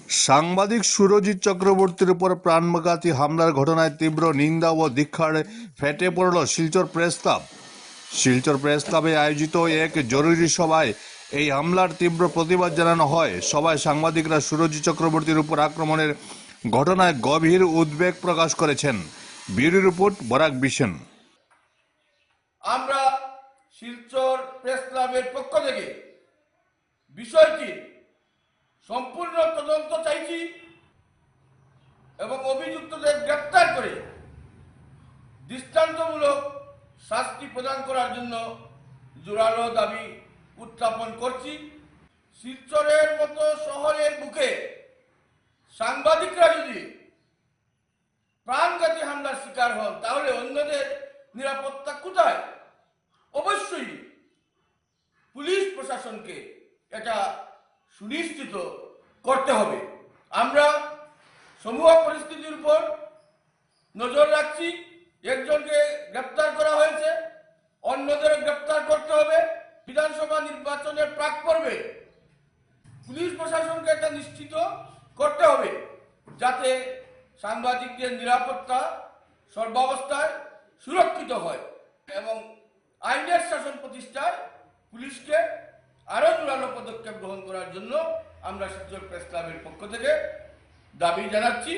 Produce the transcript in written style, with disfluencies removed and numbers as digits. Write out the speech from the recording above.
সাংবাদিক সুরজিৎ চক্রবর্তীর উপর প্রাণঘাতী হামলার ঘটনায় তীব্র নিন্দা ও ধিক্কার ফেটে পড়ল Silchar press club. Silchar press ক্লাবে আয়োজিত এক জরুরি সভায় এই হামলার তীব্র প্রতিবাদ জানানো হয়। সভায় সাংবাদিকরা সুরজিৎ চক্রবর্তীর উপর আক্রমণের ঘটনায় গভীর উদ্বেগ প্রকাশ করেছেন। Bureau report Barak vision. আমরা শিলচর প্রেস ক্লাবের পক্ষ থেকে বিষয়টি সম্পূর্ণ তদন্ত চাইছি এবং অভিযুক্তদের গ্রেপ্তার করে দৃষ্টান্তমূলক শাস্তি প্রদান করার জন্য জোরালো দাবি উত্থাপন করছি। শিলচরের মতো শহরের বুকে সাংবাদিকরা যদি প্রাণঘাতী হামলার শিকার হন তাহলে অন্যদের নিরাপত্তা কোথায়? অবশ্যই পুলিশ প্রশাসনকে এটা সুনিশ্চিত করতে হবে। আমরা সমূহ পরিস্থিতির উপর নজর রাখছি। একজনকে গ্রেপ্তার করা হয়েছে, অন্যদের গ্রেপ্তার করতে হবে। বিধানসভা নির্বাচনের প্রাক পর্বে পুলিশ প্রশাসনকে এটা নিশ্চিত করতে হবে যাতে সাংবাদিকদের নিরাপত্তা সর্বাবস্থায় সুরক্ষিত হয় এবং আইনের শাসন প্রতিষ্ঠায় পুলিশকে আরো জোরালো পদক্ষেপ গ্রহণ করার জন্য আমরা শিলচর প্রেস ক্লাবের পক্ষ থেকে দাবি জানাচ্ছি।